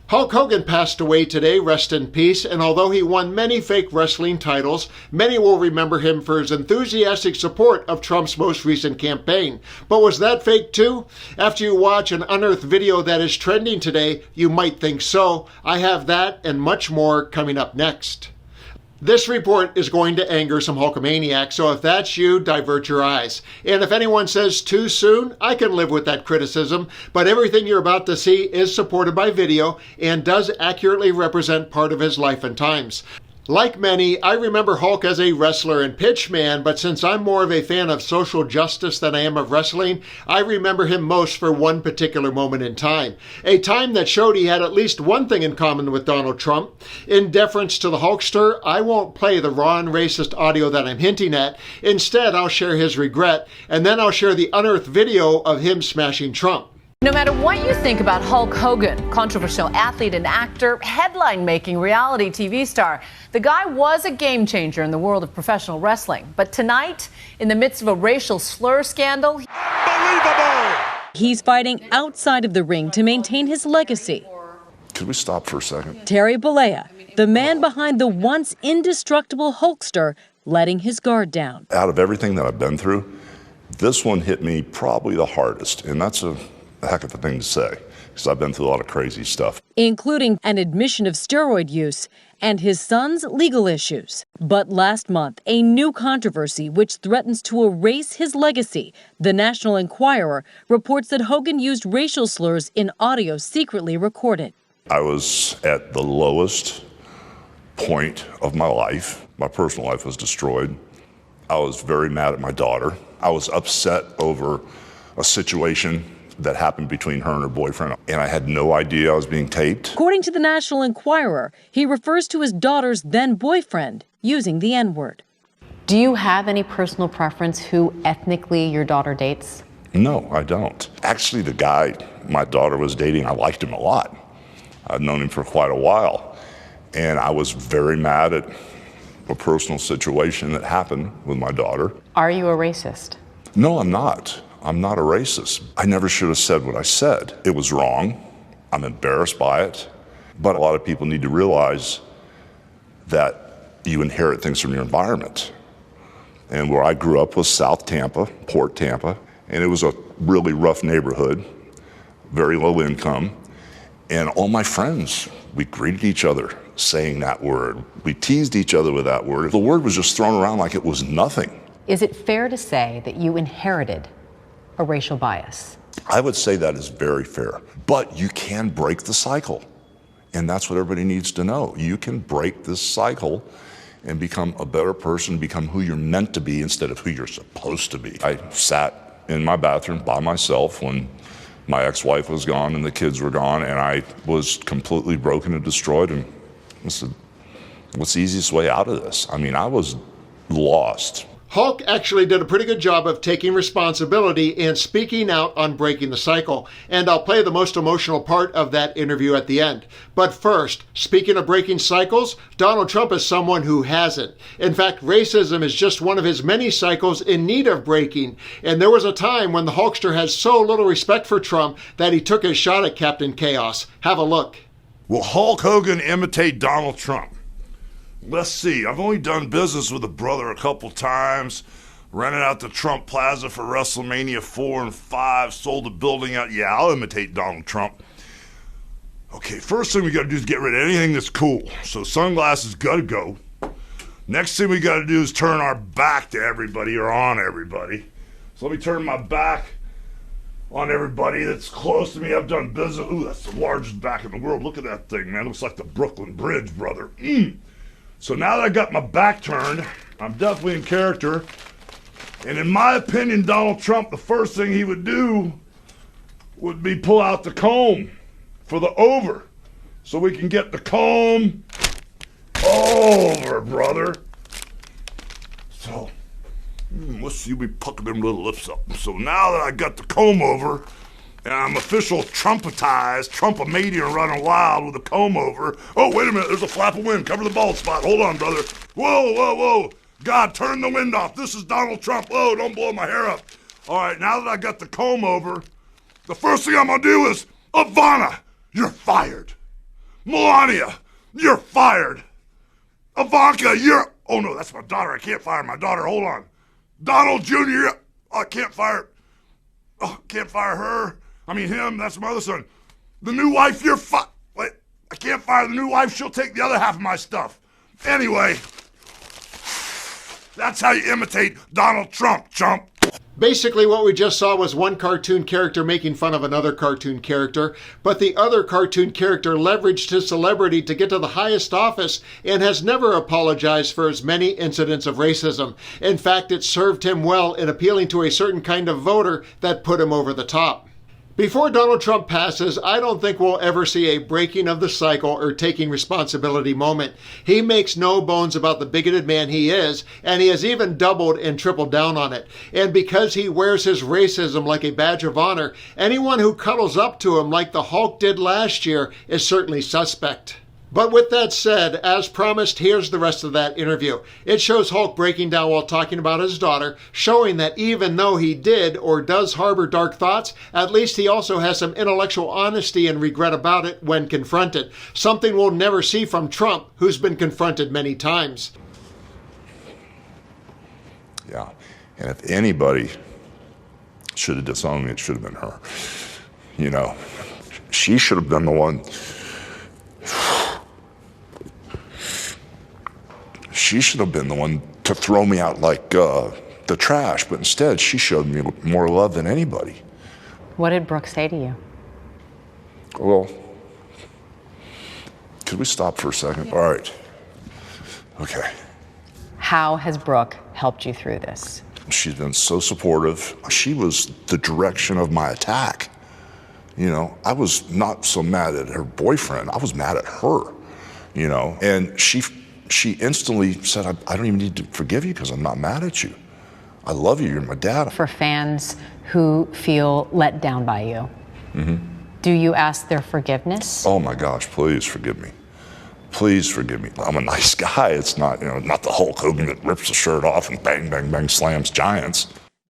Hulk Hogan passed away today, rest in peace, and although he won many fake wrestling titles, many will remember him for his enthusiastic support of Trump's most recent campaign. But was that fake too? After you watch an Unearthed video that is trending today, you might think so. I have that and much more coming up next. This report is going to anger some Hulkamaniacs, so if that's you, divert your eyes. And if anyone says too soon, I can live with that criticism, but everything you're about to see is supported by video and does accurately represent part of his life and times. Like many, I remember Hulk as a wrestler and pitchman, but since I'm more of a fan of social justice than I am of wrestling, I remember him most for one particular moment in time. A time that showed he had at least one thing in common with Donald Trump. In deference to the Hulkster, I won't play the raw and racist audio that I'm hinting at. Instead, I'll share his regret, and then I'll share the Unearthed video of him smashing Trump. No matter what you think about Hulk Hogan, controversial athlete and actor, headline-making reality TV star, the guy was a game changer in the world of professional wrestling. But tonight, in the midst of a racial slur scandal, unbelievable! He's fighting outside of the ring to maintain his legacy. Could we stop for a second? Terry Bollea, the man behind the once indestructible Hulkster, letting his guard down. Out of everything that I've been through, this one hit me probably the hardest, and that's a heck of a thing to say, because I've been through a lot of crazy stuff. Including an admission of steroid use and his son's legal issues. But last month, a new controversy which threatens to erase his legacy. The National Enquirer reports that Hogan used racial slurs in audio secretly recorded. I was at the lowest point of my life. My personal life was destroyed. I was very mad at my daughter. I was upset over a situation that happened between her and her boyfriend, and I had no idea I was being taped. According to the National Enquirer, he refers to his daughter's then-boyfriend using the N-word. Do you have any personal preference who ethnically your daughter dates? No, I don't. Actually, the guy my daughter was dating, I liked him a lot. I'd known him for quite a while, and I was very mad at a personal situation that happened with my daughter. Are you a racist? No, I'm not. I'm not a racist. I never should have said what I said. It was wrong. I'm embarrassed by it. But a lot of people need to realize that you inherit things from your environment. And where I grew up was South Tampa, Port Tampa, and it was a really rough neighborhood, very low income. And all my friends, we greeted each other saying that word. We teased each other with that word. The word was just thrown around like it was nothing. Is it fair to say that you inherited a racial bias? I would say that is very fair, but you can break the cycle. And that's what everybody needs to know. You can break this cycle and become a better person, become who you're meant to be instead of who you're supposed to be. I sat in my bathroom by myself when my ex-wife was gone and the kids were gone, and I was completely broken and destroyed, and I said, what's the easiest way out of this? I mean, I was lost. Hulk actually did a pretty good job of taking responsibility and speaking out on breaking the cycle, and I'll play the most emotional part of that interview at the end. But first, speaking of breaking cycles, Donald Trump is someone who hasn't. In fact, racism is just one of his many cycles in need of breaking, and there was a time when the Hulkster had so little respect for Trump that he took his shot at Captain Chaos. Have a look. Will Hulk Hogan imitate Donald Trump? Let's see, I've only done business with the brother a couple times, rented out the Trump Plaza for WrestleMania 4 and 5, sold the building out. Yeah, I'll imitate Donald Trump. Okay, first thing we gotta do is get rid of anything that's cool. So sunglasses gotta go. Next thing we gotta do is turn our back to everybody or on everybody. So let me turn my back on everybody that's close to me. I've done business. Ooh, that's the largest back in the world. Look at that thing, man. Looks like the Brooklyn Bridge, brother. So now that I got my back turned, I'm definitely in character. And in my opinion, Donald Trump, the first thing he would do would be pull out the comb for the over. So we can get the comb over, brother. So, let's see me pucker them little lips up. So now that I got the comb over, and I'm official Trumpetized, Trumpomania running wild with a comb over. Oh, wait a minute, there's a flap of wind. Cover the bald spot. Hold on, brother. Whoa, whoa, whoa. God, turn the wind off. This is Donald Trump. Whoa, don't blow my hair up. All right, now that I got the comb over, the first thing I'm going to do is, Ivana, you're fired. Melania, you're fired. Ivanka, you're... Oh, no, that's my daughter. I can't fire my daughter. Hold on. Donald Jr., I can't fire... Oh, can't fire her. I mean, him, that's my other son. The new wife, you're Wait, I can't fire the new wife. She'll take the other half of my stuff. Anyway, that's how you imitate Donald Trump, chump. Basically, what we just saw was one cartoon character making fun of another cartoon character, but the other cartoon character leveraged his celebrity to get to the highest office and has never apologized for his many incidents of racism. In fact, it served him well in appealing to a certain kind of voter that put him over the top. Before Donald Trump passes, I don't think we'll ever see a breaking of the cycle or taking responsibility moment. He makes no bones about the bigoted man he is, and he has even doubled and tripled down on it. And because he wears his racism like a badge of honor, anyone who cuddles up to him like the Hulk did last year is certainly suspect. But with that said, as promised, here's the rest of that interview. It shows Hulk breaking down while talking about his daughter, showing that even though he did or does harbor dark thoughts, at least he also has some intellectual honesty and regret about it when confronted, something we'll never see from Trump, who's been confronted many times. Yeah, and if anybody should have disowned me, it should have been her. You know, she should have been the one. She should have been the one to throw me out like the trash, but instead she showed me more love than anybody. What did Brooke say to you? Well, could we stop for a second? Yeah. All right. Okay. How has Brooke helped you through this? She's been so supportive. She was the direction of my attack. You know, I was not so mad at her boyfriend. I was mad at her, you know, and she instantly said, I don't even need to forgive you because I'm not mad at you. I love you. You're my dad. For fans who feel let down by you, do you ask their forgiveness? Oh my gosh, please forgive me. Please forgive me. I'm a nice guy. It's not, you know, not the Hulk Hogan that rips the shirt off and bang, bang, bang, slams giants.